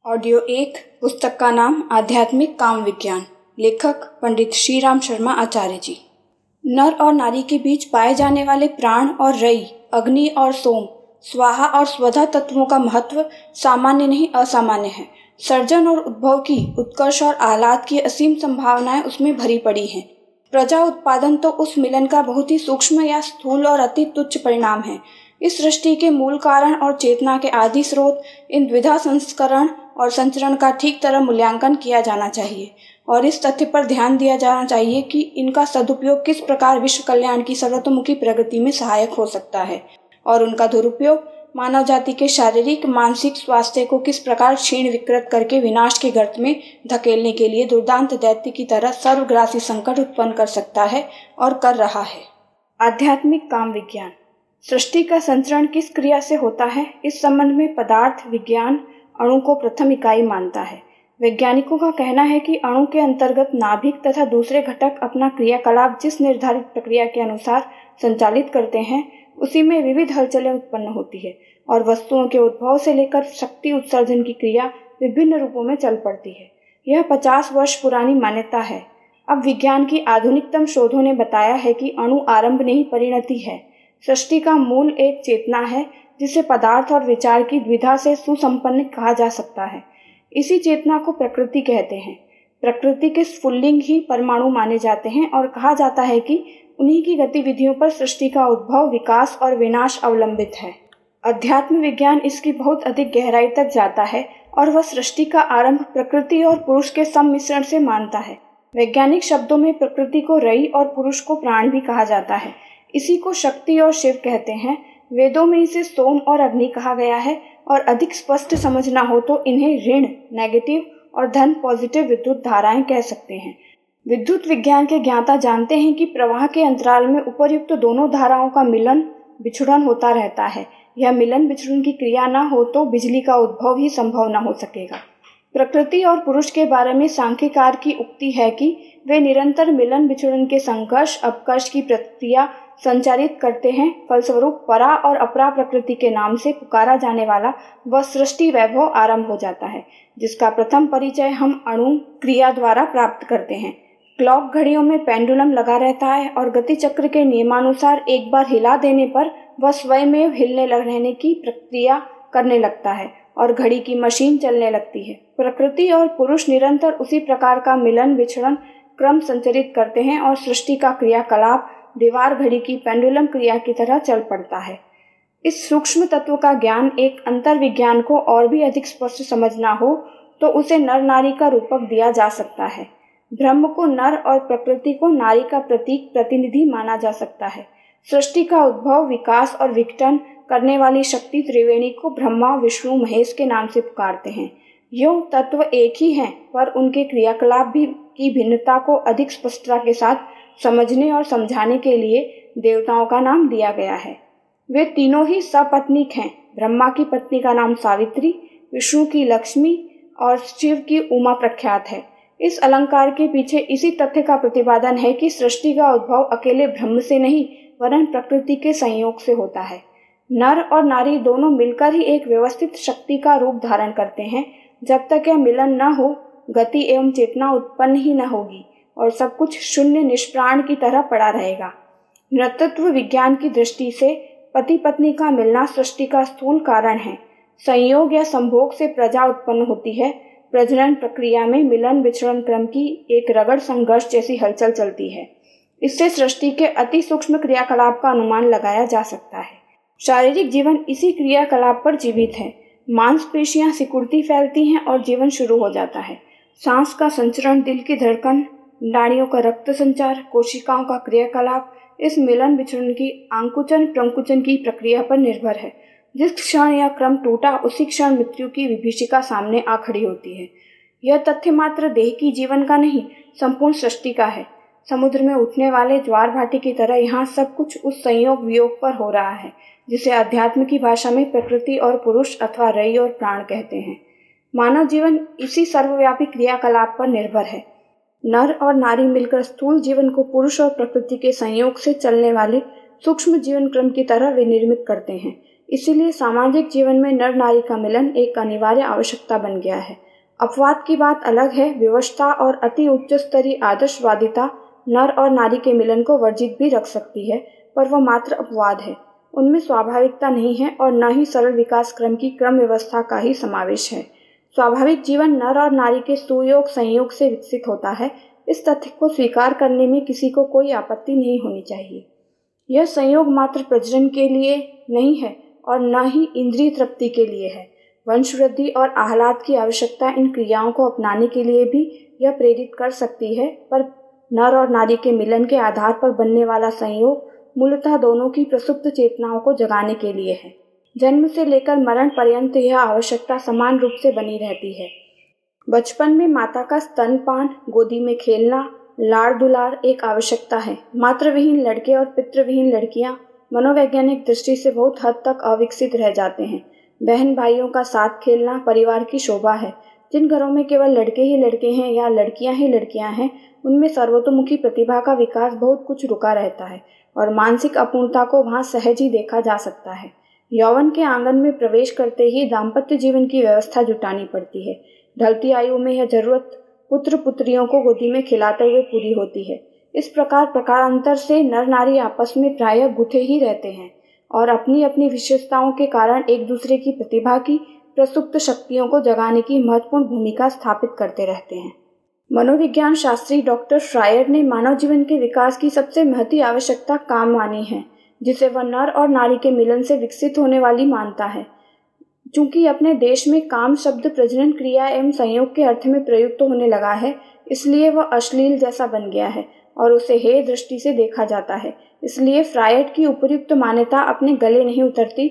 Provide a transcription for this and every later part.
Audio 1 पुस्तक का नाम आध्यात्मिक काम विज्ञान। लेखक पंडित श्री राम शर्मा आचार्य जी। नर और नारी के बीच पाए जाने वाले प्राण और रई, अग्नि और सोम, स्वाहा और स्वधा तत्वों का महत्व सामान्य नहीं असामान्य है। सर्जन और उद्भव की उत्कर्ष और आह्लाद की असीम संभावनाएं उसमें भरी पड़ी हैं। प्रजा उत्पादन तो उस मिलन का बहुत ही सूक्ष्म या स्थूल और अति तुच्छ परिणाम है। इस सृष्टि के मूल कारण और चेतना के आदि स्रोत इन द्विधा संस्करण और संचरण का ठीक तरह मूल्यांकन किया जाना चाहिए और इस तथ्य पर ध्यान दिया जाना चाहिए कि इनका सदुपयोग किस प्रकार विश्व कल्याण की सर्वतोमुखी प्रगति में सहायक हो सकता है और उनका दुरुपयोग मानव जाति के शारीरिक मानसिक स्वास्थ्य को किस प्रकार क्षीण विकृत करके विनाश के गर्त में धकेलने के लिए दुर्दांत दैत्य की तरह सर्वग्रासी संकट उत्पन्न कर सकता है और कर रहा है। आध्यात्मिक काम विज्ञान। सृष्टि का संचरण किस क्रिया से होता है, इस संबंध में पदार्थ विज्ञान अणु को प्रथम इकाई मानता है। वैज्ञानिकों का कहना है कि अणु के अंतर्गत नाभिक तथा दूसरे घटक अपना क्रियाकलाप जिस निर्धारित प्रक्रिया के अनुसार संचालित करते हैं उसी में विविध हलचलें उत्पन्न होती है और वस्तुओं के उद्भव से लेकर शक्ति उत्सर्जन की क्रिया विभिन्न रूपों में चल पड़ती है। यह 50 वर्ष पुरानी मान्यता है। अब विज्ञान की आधुनिकतम शोधों ने बताया है कि अणु आरंभ नहीं परिणति है। सृष्टि का मूल एक चेतना है जिसे पदार्थ और विचार की द्विधा से सुसंपन्न कहा जा सकता है। इसी चेतना को प्रकृति कहते हैं। प्रकृति के स्फुल्लिंग ही परमाणु माने जाते हैं और कहा जाता है कि उन्हीं की गतिविधियों पर सृष्टि का उद्भव, विकास और विनाश अवलंबित है। अध्यात्म विज्ञान इसकी बहुत अधिक गहराई तक जाता है और वह सृष्टि का आरंभ प्रकृति और पुरुष के सम्मिश्रण से मानता है। वैज्ञानिक शब्दों में प्रकृति को रई और पुरुष को प्राण भी कहा जाता है। इसी को शक्ति और शिव कहते हैं। वेदों में इसे सोम और अग्नि कहा गया है और अधिक स्पष्ट समझना हो तो इन्हें ऋण नेगेटिव और धन पॉजिटिव विद्युत धाराएं कह सकते हैं। विद्युत विज्ञान के ज्ञाता जानते हैं कि प्रवाह के अंतराल में उपर्युक्त दोनों धाराओं का मिलन विछुड़न होता रहता है। यह मिलन विछुड़न की क्रिया न हो तो बिजली का उद्भव ही संभव न हो सकेगा। प्रकृति और पुरुष के बारे में सांख्यकार की उक्ति है कि वे निरंतर मिलन विछुड़न के संघर्ष अपकर्ष की प्रक्रिया संचारित करते हैं। फलस्वरूप परा और अपरा प्रकृति के नाम से पुकारा जाने वाला वह सृष्टि वैभव आरंभ हो जाता है जिसका प्रथम परिचय हम अणु क्रिया द्वारा प्राप्त करते हैं। क्लॉक घड़ियों में पेंडुलम लगा रहता है और गति चक्र के नियमानुसार एक बार हिला देने पर वह स्वयं हिलने रहने की प्रक्रिया करने लगता है और घड़ी की मशीन चलने लगती है। प्रकृति और पुरुष निरंतर उसी प्रकार का मिलन विछड़न क्रम संचरित करते हैं और सृष्टि का क्रियाकलाप दीवार घड़ी की पेंडुलम क्रिया की तरह चल पड़ता है। इस सूक्ष्म तत्व का ज्ञान एक अंतर विज्ञान को और भी अधिक स्पष्ट समझना हो तो उसे नर नारी का रूपक दिया जा सकता है। ब्रह्म को नर और प्रकृति को नारी का प्रतीक प्रतिनिधि माना जा सकता है। सृष्टि का उद्भव, विकास और विघटन करने वाली शक्ति त्रिवेणी को ब्रह्मा, विष्णु, महेश के नाम से पुकारते हैं। यूं तत्व एक ही हैं पर उनके क्रियाकलाप भी की भिन्नता को अधिक स्पष्टता के साथ समझने और समझाने के लिए देवताओं का नाम दिया गया है। वे तीनों ही सपत्नीक हैं। ब्रह्मा की पत्नी का नाम सावित्री, विष्णु की लक्ष्मी और शिव की उमा प्रख्यात है। इस अलंकार के पीछे इसी तथ्य का प्रतिपादन है कि सृष्टि का उद्भव अकेले ब्रह्म से नहीं वरन प्रकृति के संयोग से होता है। नर और नारी दोनों मिलकर ही एक व्यवस्थित शक्ति का रूप धारण करते हैं। जब तक यह मिलन न हो गति एवं चेतना उत्पन्न ही न होगी और सब कुछ शून्य निष्प्राण की तरह पड़ा रहेगा। नृतत्व विज्ञान की दृष्टि से पति पत्नी का मिलना सृष्टि का स्थूल कारण है। संयोग या संभोग से प्रजा उत्पन्न होती है। प्रजनन प्रक्रिया में मिलन विचरण क्रम की एक रगड़ संघर्ष जैसी हलचल चलती है। इससे सृष्टि के अति सूक्ष्म क्रियाकलाप का अनुमान लगाया जा सकता है। शारीरिक जीवन इसी क्रियाकलाप पर जीवित है। मांसपेशियां सिकुड़ती फैलती हैं और जीवन शुरू हो जाता है। सांस का संचरण, दिल की धड़कन, नाड़ियों का रक्त संचार, कोशिकाओं का क्रियाकलाप इस मिलन विचरण की आंकुचन प्रंकुचन की प्रक्रिया पर निर्भर है। जिस क्षण यह क्रम टूटा उसी क्षण मृत्यु की विभीषिका सामने आ खड़ी होती है। यह तथ्य मात्र देह की जीवन का नहीं संपूर्ण सृष्टि का है। समुद्र में उठने वाले ज्वार भाटी की तरह यहाँ सब कुछ उस संयोग वियोग पर हो रहा है जिसे अध्यात्म की भाषा में प्रकृति और पुरुष अथवा रई और प्राण कहते हैं। मानव जीवन इसी सर्वव्यापी क्रियाकलाप पर निर्भर है। नर और नारी मिलकर स्थूल जीवन को पुरुष और प्रकृति के संयोग से चलने वाले सूक्ष्म जीवन क्रम की तरह विनिर्मित करते हैं। इसीलिए सामाजिक जीवन में नर नारी का मिलन एक अनिवार्य आवश्यकता बन गया है। अपवाद की बात अलग है। व्यवस्था और अति उच्च स्तरीय आदर्शवादिता नर और नारी के मिलन को वर्जित भी रख सकती है, पर वह मात्र अपवाद है। उनमें स्वाभाविकता नहीं है और न ही सरल विकास क्रम की क्रम व्यवस्था का ही समावेश है। स्वाभाविक जीवन नर और नारी के सुयोग संयोग से विकसित होता है। इस तथ्य को स्वीकार करने में किसी को कोई आपत्ति नहीं होनी चाहिए। यह संयोग मात्र प्रजनन के लिए नहीं है और न ही इंद्रिय तृप्ति के लिए है। वंशवृद्धि और आह्लाद की आवश्यकता इन क्रियाओं को अपनाने के लिए भी यह प्रेरित कर सकती है, पर नर और नारी के मिलन के आधार पर बनने वाला संयोग मूलतः दोनों की प्रसुप्त चेतनाओं को जगाने के लिए है। जन्म से लेकर मरण पर्यंत यह आवश्यकता समान रूप से बनी रहती है। बचपन में माता का स्तनपान, गोदी में खेलना, लाड़ दुलार एक आवश्यकता है। मातृविहीन लड़के और पितृविहीन लड़कियां मनोवैज्ञानिक दृष्टि से बहुत हद तक अविकसित रह जाते हैं। बहन भाइयों का साथ खेलना परिवार की शोभा है। जिन घरों में केवल लड़के ही लड़के हैं या लड़कियां ही लड़कियां हैं, उनमें सर्वतोमुखी प्रतिभा का विकास बहुत कुछ रुका रहता है और मानसिक अपूर्णता को वहां सहज ही देखा जा सकता है। यौवन के आंगन में प्रवेश करते ही दाम्पत्य जीवन की व्यवस्था जुटानी पड़ती है। ढलती आयु में यह जरूरत पुत्र पुत्रियों को गोदी में खिलाते हुए पूरी होती है। इस प्रकार प्रकारांतर से नर नारी आपस में प्रायः गुथे ही रहते हैं और अपनी अपनी विशेषताओं के कारण एक दूसरे की प्रतिभा की प्रसुप्त शक्तियों को जगाने की महत्वपूर्ण भूमिका स्थापित करते रहते हैं। मनोविज्ञान शास्त्री डॉक्टर फ्रायड ने मानव जीवन के विकास की सबसे महती आवश्यकता काम मानी है, जिसे वह नर और नारी के मिलन से विकसित होने वाली मानता है। चूंकि अपने देश में काम शब्द प्रजनन क्रिया एवं संयोग के अर्थ में प्रयुक्त होने लगा है, इसलिए वह अश्लील जैसा बन गया है और उसे हेय दृष्टि से देखा जाता है। इसलिए फ्रायड की उपयुक्त मान्यता अपने गले नहीं उतरती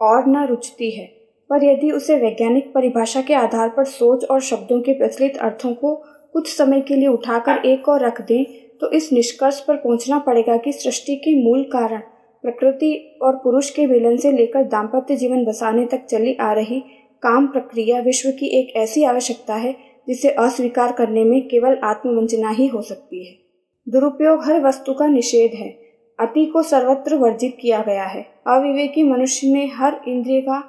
और न रुचती है। पर यदि उसे वैज्ञानिक परिभाषा के आधार पर सोच और शब्दों के प्रचलित अर्थों को कुछ समय के लिए उठाकर एक और रख दें, तो इस निष्कर्ष पर पहुंचना पड़ेगा कि सृष्टि के मूल कारण प्रकृति और पुरुष के मिलन से लेकर दाम्पत्य जीवन बसाने तक चली आ रही काम प्रक्रिया विश्व की एक ऐसी आवश्यकता है जिसे अस्वीकार करने में केवल आत्मवंचना ही हो सकती है। दुरुपयोग हर वस्तु का निषेध है। अति को सर्वत्र वर्जित किया गया है। अविवेकी मनुष्य ने हर इंद्रिय का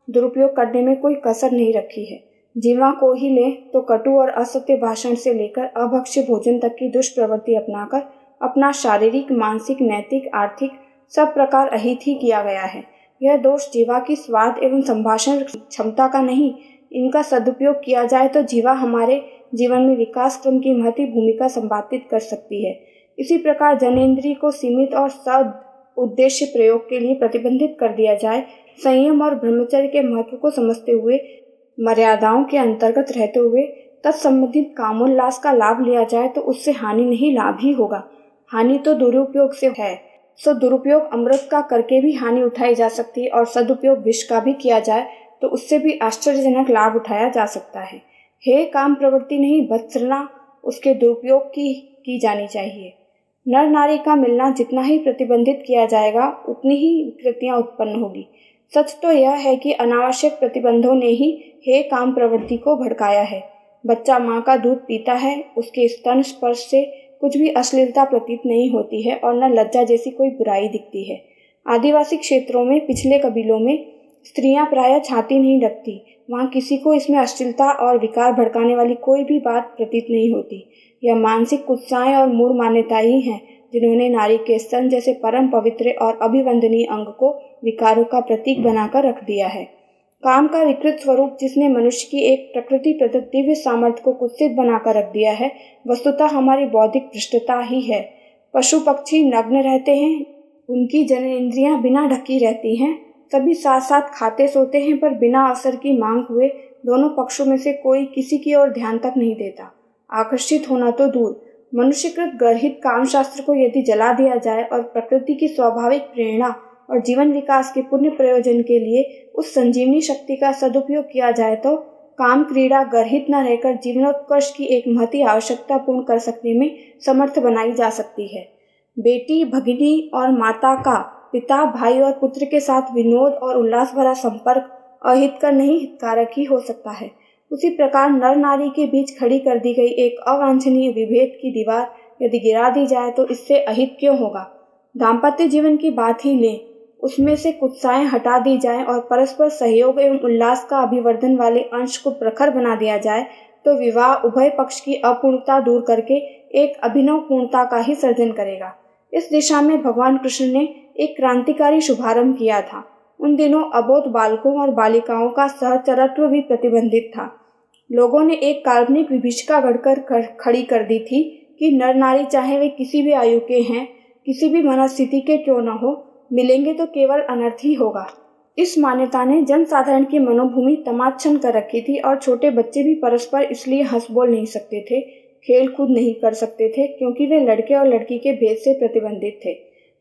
दुरुपयोग करने में कोई कसर नहीं रखी है। जीवा को ही लें तो कटु और असत्य भाषण से लेकर अभक्ष्य भोजन तक की दुष्प्रवृत्ति अपनाकर अपना शारीरिक, मानसिक, नैतिक, आर्थिक सब प्रकार अहित ही किया गया है। यह दोष जीवा की स्वाद एवं संभाषण क्षमता का नहीं, इनका सदुपयोग किया जाए तो जीवा हमारे जीवन में विकास क्रम की महती भूमिका संपादित कर सकती है। इसी प्रकार जनेंद्रिय को सीमित और सद उद्देश्य प्रयोग के लिए प्रतिबंधित कर दिया जाए। संयम और ब्रह्मचर्य के महत्व को समझते हुए, मर्यादाओं के अंतर्गत रहते हुए तत्संबंधित कामोल्लास का लाभ लिया जाए तो उससे हानि नहीं, लाभ ही होगा। हानि तो दुरुपयोग से है, सो दुरुपयोग अमृत का करके भी हानि उठाई जा सकती है और सदुपयोग विष का भी किया जाए तो उससे भी आश्चर्यजनक लाभ उठाया जा सकता है। हे काम प्रवृत्ति नहीं, भत्सना उसके दुरुपयोग की जानी चाहिए। नर नारी का मिलना जितना ही प्रतिबंधित किया जाएगा उतनी ही विकृतियां उत्पन्न होगी। सच तो यह है कि अनावश्यक प्रतिबंधों ने ही हे काम प्रवृत्ति को भड़काया है। बच्चा माँ का दूध पीता है, उसके स्तन स्पर्श से कुछ भी अश्लीलता प्रतीत नहीं होती है और न लज्जा जैसी कोई बुराई दिखती है। आदिवासी क्षेत्रों में, पिछले कबीलों में स्त्रियां प्रायः छाती नहीं रखती। वहाँ किसी को इसमें अश्लीलता और विकार भड़काने वाली कोई भी बात प्रतीत नहीं होती। यह मानसिक कुत्साएं और मूढ़ मान्यताएं ही हैं जिन्होंने नारी के स्तन जैसे परम पवित्र और अभिवंदनीय अंग को विकारों का प्रतीक बनाकर रख दिया है। काम का विकृत स्वरूप जिसने मनुष्य की एक प्रकृति प्रदत्त दिव्य सामर्थ्य को कुत्सित बनाकर रख दिया है, वस्तुतः हमारी बौद्धिक भ्रष्टता ही है। पशु पक्षी नग्न रहते हैं, उनकी जननेंद्रियां बिना ढकी रहती हैं, सभी साथ साथ खाते सोते हैं, पर बिना अवसर की मांग हुए दोनों पक्षों में से कोई किसी की ओर ध्यान तक नहीं देता। आकर्षित होना तो दूर, मनुष्यकृत गर्हित कामशास्त्र को यदि जला दिया जाए और प्रकृति की स्वाभाविक प्रेरणा और जीवन विकास के पुण्य प्रयोजन के लिए उस संजीवनी शक्ति का सदुपयोग किया जाए तो काम क्रीड़ा गर्हित न रहकर जीवनोत्कर्ष की एक महती आवश्यकता पूर्ण कर सकने में समर्थ बनाई जा सकती है। बेटी, भगिनी और माता का पिता, भाई और पुत्र के साथ विनोद और उल्लास भरा संपर्क अहितकर नहीं, हितकारक ही हो सकता है। उसी प्रकार नर नारी के बीच खड़ी कर दी गई एक अवांछनीय विभेद की दीवार यदि गिरा दी जाए तो इससे अहित क्यों होगा। दाम्पत्य जीवन की बात ही लें, उसमें से कुत्साएं हटा दी जाएं और परस्पर सहयोग एवं उल्लास का अभिवर्धन वाले अंश को प्रखर बना दिया जाए तो विवाह उभय पक्ष की अपूर्णता दूर करके एक अभिनव पूर्णता का ही सर्जन करेगा। इस दिशा में भगवान कृष्ण ने एक क्रांतिकारी शुभारंभ किया था। उन दिनों अबोध बालकों और बालिकाओं का सहचरत्व भी प्रतिबंधित था। लोगों ने एक काल्पनिक विभीषिका गढ़कर खड़ी कर दी थी कि नर नारी चाहे वे किसी भी आयु के हैं, किसी भी मनस्थिति के क्यों न हो, मिलेंगे तो केवल अनर्थ ही होगा। इस मान्यता ने जनसाधारण की मनोभूमि तमाच्छन्न कर रखी थी और छोटे बच्चे भी परस्पर इसलिए हंस बोल नहीं सकते थे, खेल कूद नहीं कर सकते थे, क्योंकि वे लड़के और लड़की के भेद से प्रतिबंधित थे।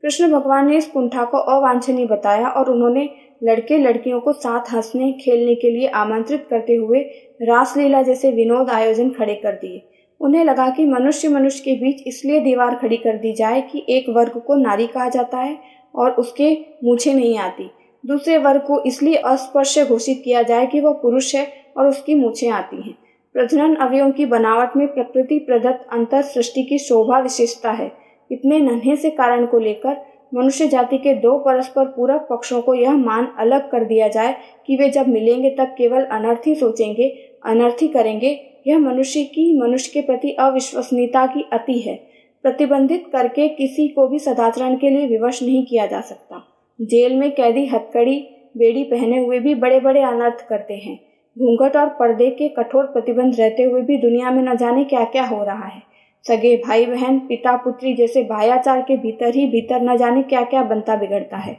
कृष्ण भगवान ने इस कुंठा को अवांछनीय बताया और उन्होंने लड़के लड़कियों को साथ हंसने खेलने के लिए आमंत्रित करते हुए रासलीला जैसे विनोद आयोजन खड़े कर दिए। उन्हें लगा कि मनुष्य मनुष्य के बीच इसलिए दीवार खड़ी कर दी जाए कि एक वर्ग को नारी कहा जाता है और उसके मूछें नहीं आती, दूसरे वर्ग को इसलिए अस्पृश्य घोषित किया जाए कि वह पुरुष है और उसकी मूछें आती हैं। प्रजनन अवयवों की बनावट में प्रकृति प्रदत्त अंतर सृष्टि की शोभा विशेषता है। इतने नन्हे से कारण को लेकर मनुष्य जाति के दो परस्पर पूरक पक्षों को यह मान अलग कर दिया जाए कि वे जब मिलेंगे तब केवल अनर्थ ही सोचेंगे, अनर्थ ही करेंगे, यह मनुष्य के प्रति अविश्वसनीयता की अति है। प्रतिबंधित करके किसी को भी सदाचरण के लिए विवश नहीं किया जा सकता। जेल में कैदी हथकड़ी बेड़ी पहने हुए भी बड़े बड़े अनर्थ करते हैं। घूंघट और पर्दे के कठोर प्रतिबंध रहते हुए भी दुनिया में न जाने क्या क्या हो रहा है। सगे भाई बहन पिता पुत्री जैसे भायाचार के भीतर ही भीतर न जाने क्या क्या बनता बिगड़ता है।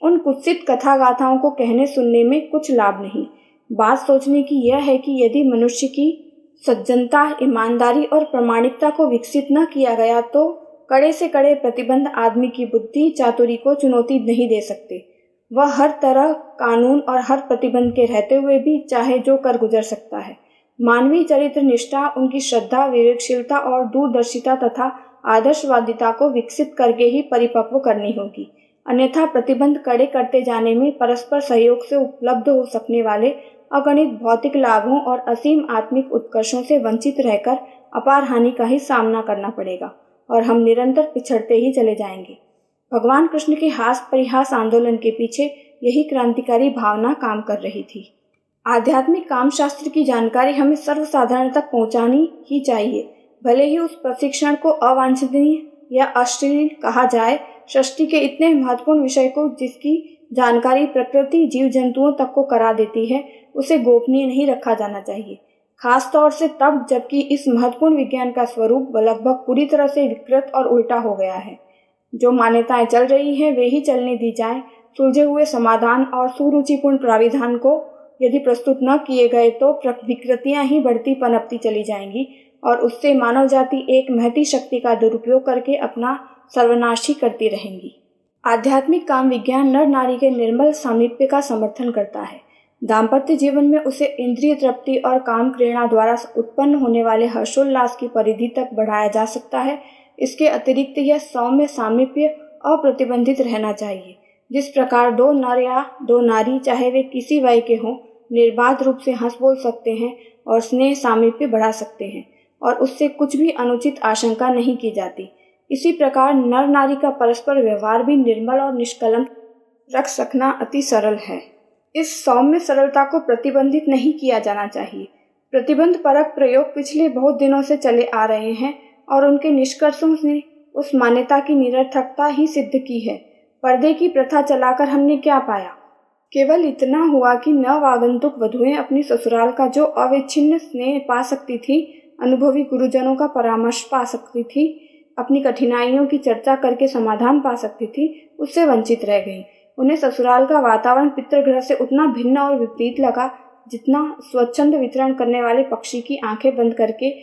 उन कुत्सित कथा गाथाओं को कहने सुनने में कुछ लाभ नहीं। बात सोचने की यह है कि यदि मनुष्य की सज्जनता, ईमानदारी और प्रामाणिकता को विकसित न किया गया तो कड़े से कड़े प्रतिबंध आदमी की बुद्धि चातुरी को चुनौती नहीं दे सकते। वह हर तरह कानून और हर प्रतिबंध के रहते हुए भी चाहे जो कर गुजर सकता है। मानवीय चरित्र निष्ठा, उनकी श्रद्धा, विवेकशीलता और दूरदर्शिता तथा आदर्शवादिता को विकसित करके ही परिपक्व करनी होगी। अन्यथा प्रतिबंध कड़े करते जाने में परस्पर सहयोग से उपलब्ध हो सकने वाले अगणित भौतिक लाभों और असीम आत्मिक उत्कर्षों से वंचित रहकर अपार हानि का ही सामना करना पड़ेगा और हम निरंतर पिछड़ते ही चले जाएंगे। भगवान कृष्ण के हास परिहास आंदोलन के पीछे यही क्रांतिकारी भावना काम कर रही थी। आध्यात्मिक कामशास्त्र की जानकारी हमें सर्वसाधारण तक पहुंचानी ही चाहिए, भले ही उस प्रशिक्षण को अवांछनीय या अश्लील कहा जाए। सृष्टि के इतने महत्वपूर्ण विषय को जिसकी जानकारी प्रकृति जीव जंतुओं तक को करा देती है, उसे गोपनीय नहीं रखा जाना चाहिए, खास तौर से तब जबकि इस महत्वपूर्ण विज्ञान का स्वरूप लगभग पूरी तरह से विकृत और उल्टा हो गया है। जो मान्यताएं चल रही हैं वे ही चलने दी जाएं। सुलझे हुए समाधान और सुरुचिपूर्ण प्राविधान को यदि प्रस्तुत न किए गए तो विकृतियां ही बढ़ती पनपती चली जाएंगी और उससे मानव जाति एक महती शक्ति का दुरुपयोग करके अपना सर्वनाश ही करती रहेंगी। आध्यात्मिक काम विज्ञान नर नारी के निर्मल सामीप्य का समर्थन करता है। दाम्पत्य जीवन में उसे इंद्रिय तृप्ति और काम प्रेरणा द्वारा उत्पन्न होने वाले हर्षोल्लास की परिधि तक बढ़ाया जा सकता है। इसके अतिरिक्त यह सौम्य सामीप्य अप्रतिबंधित रहना चाहिए। जिस प्रकार दो नर या दो नारी चाहे वे किसी वय के हों, निर्बाध रूप से हंस बोल सकते हैं और स्नेह सामीप्य बढ़ा सकते हैं और उससे कुछ भी अनुचित आशंका नहीं की जाती। इसी प्रकार नर नारी का परस्पर व्यवहार भी निर्मल और निष्कलंक रख सकना अति सरल है। इस सौम्य सरलता को प्रतिबंधित नहीं किया जाना चाहिए। प्रतिबंध परक प्रयोग पिछले बहुत दिनों से चले आ रहे हैं और उनके निष्कर्षों ने उस मान्यता की निरर्थकता ही सिद्ध की है। पर्दे की प्रथा चलाकर हमने क्या पाया? केवल इतना हुआ कि नवागंतुक वधुएं अपनी ससुराल का जो अविच्छिन्न स्नेह पा सकती थी, अनुभवी गुरुजनों का परामर्श पा सकती थी, अपनी कठिनाइयों की चर्चा करके समाधान पा सकती थी, उससे वंचित रह गई। उन्हें ससुराल का वातावरण पितृगृह से उतना भिन्न और विपरीत लगा जितना स्वच्छंद वितरण करने वाले पक्षी की आंखें बंद करके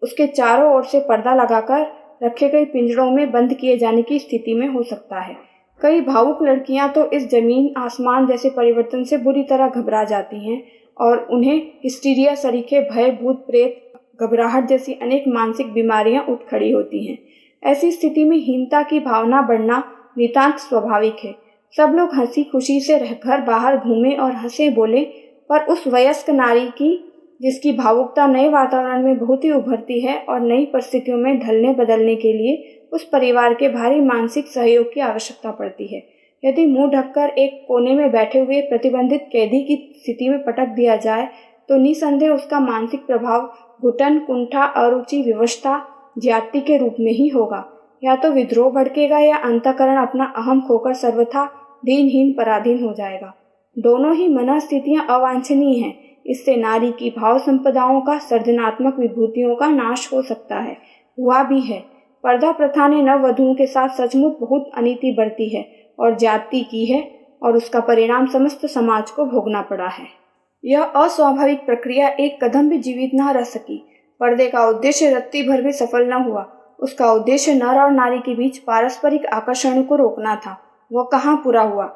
उसके चारों ओर से पर्दा लगाकर रखे गए पिंजरों में बंद किए जाने की स्थिति में हो सकता है। कई भावुक लड़कियां तो इस जमीन आसमान जैसे परिवर्तन से बुरी तरह घबरा जाती हैं और उन्हें हिस्टीरिया सरीखे भय, भूत प्रेत, घबराहट जैसी अनेक मानसिक बीमारियां उठ खड़ी होती हैं। ऐसी स्थिति में हीनता की भावना बढ़ना नितांत स्वाभाविक है। सब लोग हंसी खुशी से घर बाहर घूमे और हंसे बोले, पर उस वयस्क नारी की जिसकी भावुकता नए वातावरण में बहुत ही उभरती है और नई परिस्थितियों में ढलने बदलने के लिए उस परिवार के भारी मानसिक सहयोग की आवश्यकता पड़ती है। यदि मुंह ढककर एक कोने में बैठे हुए प्रतिबंधित कैदी की स्थिति में पटक दिया जाए तो निसंदेह उसका मानसिक प्रभाव घुटन, कुंठा, अरुचि, विवशता, ज्यादती के रूप में ही होगा। या तो विद्रोह भड़केगा या अंतःकरण अपना अहम खोकर सर्वथा दीनहीन पराधीन हो जाएगा। दोनों ही मनःस्थितियां अवांछनीय हैं। इससे नारी की भाव संपदाओं का, सृजनात्मक विभूतियों का नाश हो सकता है, हुआ भी है। पर्दा प्रथा ने नववधुओं के साथ सचमुच बहुत अनीति बरती है और ज्यादती की है और उसका परिणाम समस्त समाज को भोगना पड़ा है। यह अस्वाभाविक प्रक्रिया एक कदम भी जीवित न रह सकी। पर्दे का उद्देश्य रत्ती भर भी सफल न हुआ। उसका उद्देश्य नर और नारी के बीच पारस्परिक आकर्षण को रोकना था। वह कहाँ पूरा हुआ।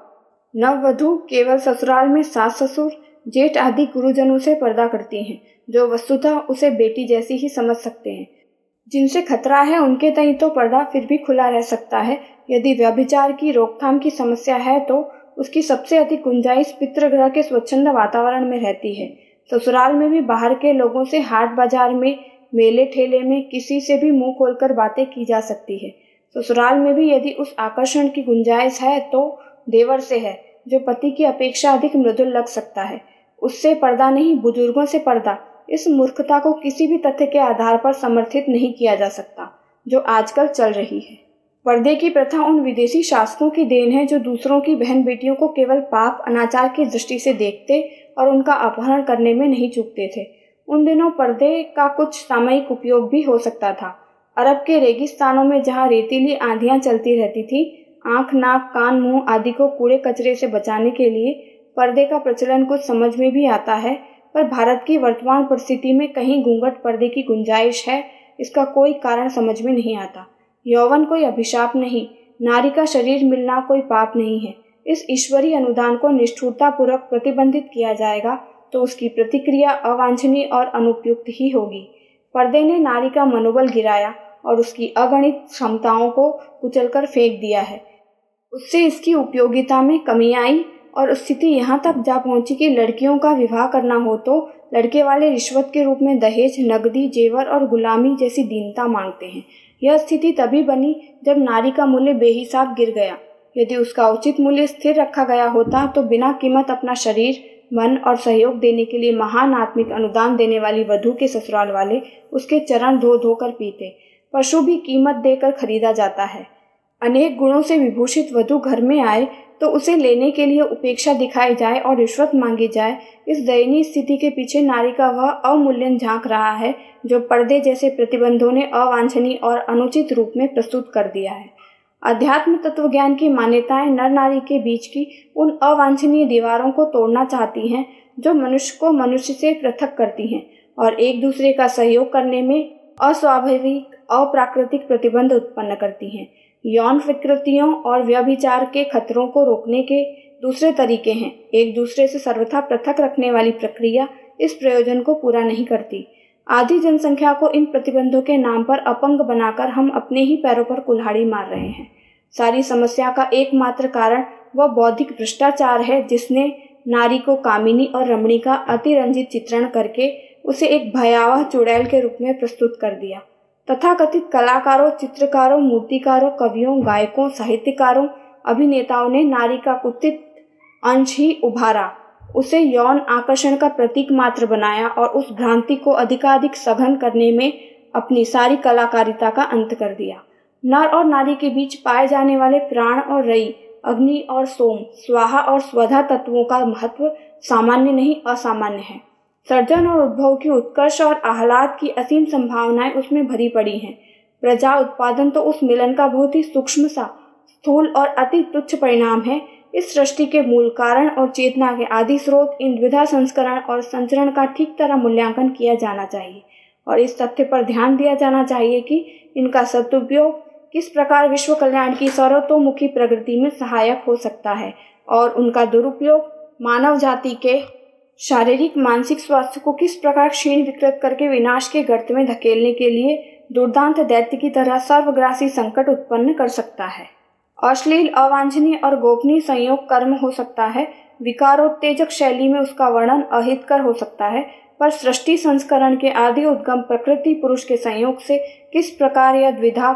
नववधु केवल ससुराल में सास ससुर, जेठ आदि गुरुजनों से पर्दा करती हैं, जो वस्तुतः उसे बेटी जैसी ही समझ सकते हैं। जिनसे खतरा है उनके तई तो पर्दा फिर भी खुला रह सकता है। यदि व्यभिचार की रोकथाम की समस्या है तो उसकी सबसे अधिक गुंजाइश पितृगृह के स्वच्छंद वातावरण में रहती है। ससुराल में भी बाहर के लोगों से हाट बाजार में, मेले ठेले में किसी से भी मुंह खोलकर बातें की जा सकती है। ससुराल में भी यदि उस आकर्षण की गुंजाइश है तो देवर से है, जो पति की अपेक्षा अधिक मृदुल लग सकता है। उससे पर्दा नहीं, बुजुर्गों से पर्दा। इस मूर्खता को किसी भी तथ्य के आधार पर समर्थित नहीं किया जा सकता जो आजकल चल रही है। पर्दे की प्रथा उन विदेशी शासकों की देन है जो दूसरों की बहन बेटियों को केवल पाप, अनाचार की दृष्टि से देखते और उनका अपहरण करने में नहीं चूकते थे। उन दिनों पर्दे का कुछ सामयिक उपयोग भी हो सकता था। अरब के रेगिस्तानों में जहाँ रेतीली आंधियां चलती रहती थी, आंख, नाक, कान, मुंह आदि को कूड़े कचरे से बचाने के लिए पर्दे का प्रचलन कुछ समझ में भी आता है, पर भारत की वर्तमान परिस्थिति में कहीं घूंघट पर्दे की गुंजाइश है, इसका कोई कारण समझ में नहीं आता। यौवन कोई अभिशाप नहीं, नारी का शरीर मिलना कोई पाप नहीं है। इस ईश्वरीय अनुदान को निष्ठुरतापूर्वक प्रतिबंधित किया जाएगा तो उसकी प्रतिक्रिया अवांछनीय और अनुपयुक्त ही होगी। पर्दे ने नारी का मनोबल गिराया और उसकी अगणित क्षमताओं को कुचलकर फेंक दिया है। उससे इसकी उपयोगिता में कमी आई और स्थिति यहाँ तक जा पहुंची कि लड़कियों का विवाह करना हो तो लड़के वाले रिश्वत के रूप में दहेज, नकदी, जेवर और गुलामी जैसी दीनता मांगते हैं। यह स्थिति तभी बनी जब नारी का मूल्य बेहिसाब गिर गया। यदि उसका उचित मूल्य स्थिर रखा गया होता तो बिना कीमत अपना शरीर, मन और सहयोग देने के लिए महान आत्मिक अनुदान देने वाली वधू के ससुराल वाले उसके चरण धो धोकर पीते। पशु भी कीमत देकर खरीदा जाता है। अनेक गुणों से विभूषित वधू घर में आए तो उसे लेने के लिए उपेक्षा दिखाई जाए और रिश्वत मांगी जाए। इस दयनीय स्थिति के पीछे नारी का वह अवमूल्यन झांक रहा है जो पर्दे जैसे प्रतिबंधों ने अवांछनीय और अनुचित रूप में प्रस्तुत कर दिया है। अध्यात्म तत्वज्ञान की मान्यताएं नर नारी के बीच की उन अवांछनीय दीवारों को तोड़ना चाहती हैं जो मनुष्य को मनुष्य से पृथक करती हैं और एक दूसरे का सहयोग करने में अस्वाभाविक, अप्राकृतिक प्रतिबंध उत्पन्न करती हैं। यौन विकृतियों और व्यभिचार के खतरों को रोकने के दूसरे तरीके हैं। एक दूसरे से सर्वथा पृथक रखने वाली प्रक्रिया इस प्रयोजन को पूरा नहीं करती। आधी जनसंख्या को इन प्रतिबंधों के नाम पर अपंग बनाकर हम अपने ही पैरों पर कुल्हाड़ी मार रहे हैं। सारी समस्या का एकमात्र कारण वह बौद्धिक भ्रष्टाचार है जिसने नारी को कामिनी और रमणी का अतिरंजित चित्रण करके उसे एक भयावह चुड़ैल के रूप में प्रस्तुत कर दिया। तथाकथित कलाकारों, चित्रकारों, मूर्तिकारों, कवियों, गायकों, साहित्यकारों, अभिनेताओं ने नारी का कुत्सित अंश ही उभारा, उसे यौन आकर्षण का प्रतीक मात्र बनाया और उस भ्रांति को अधिकाधिक सघन करने में अपनी सारी कलाकारिता का अंत कर दिया। नर और नारी के बीच पाए जाने वाले प्राण और रई, अग्नि और सोम, स्वाहा और स्वधा तत्वों का महत्व सामान्य नहीं असामान्य है। सर्जन और उद्भव की उत्कर्ष और आह्लाद की असीम संभावनाएं उसमें भरी पड़ी हैं। प्रजा उत्पादन तो उस मिलन का बहुत ही सूक्ष्म सा, स्थूल और अति तुच्छ परिणाम है। इस सृष्टि के मूल कारण और चेतना के आदि स्रोत इन द्विधा संस्करण और संचरण का ठीक तरह मूल्यांकन किया जाना चाहिए और इस तथ्य पर ध्यान दिया जाना चाहिए कि इनका सदुपयोग किस प्रकार विश्व कल्याण की सर्वतोमुखी प्रगति में सहायक हो सकता है और उनका दुरुपयोग मानव जाति के शारीरिक मानसिक स्वास्थ्य को किस प्रकार क्षीण विकृत करके विनाश के गर्त में धकेलने के लिए दुर्दांत दैत्य की तरह सर्वग्रासी संकट उत्पन्न कर सकता है। अश्लील, अवांछनीय और गोपनीय संयोग कर्म हो सकता है। विकारोत्तेजक शैली में उसका वर्णन अहितकर हो सकता है, पर सृष्टि संस्करण के आदि उद्गम प्रकृति पुरुष के संयोग से किस प्रकार यह द्विधा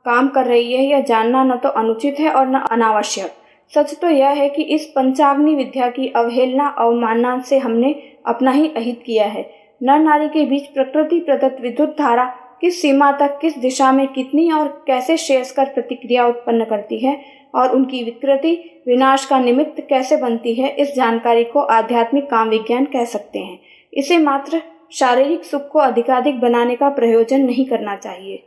काम कर रही है यह जानना न तो अनुचित है और न अनावश्यक। सच तो यह है कि इस पंचाग्नि विद्या की अवहेलना अवमानना से हमने अपना ही अहित किया है। नर नारी के बीच प्रकृति प्रदत्त विद्युत धारा किस सीमा तक, किस दिशा में, कितनी और कैसे श्रेयस्कर प्रतिक्रिया उत्पन्न करती है और उनकी विकृति विनाश का निमित्त कैसे बनती है, इस जानकारी को आध्यात्मिक काम विज्ञान कह सकते हैं। इसे मात्र शारीरिक सुख को अधिकाधिक बनाने का प्रयोजन नहीं करना चाहिए।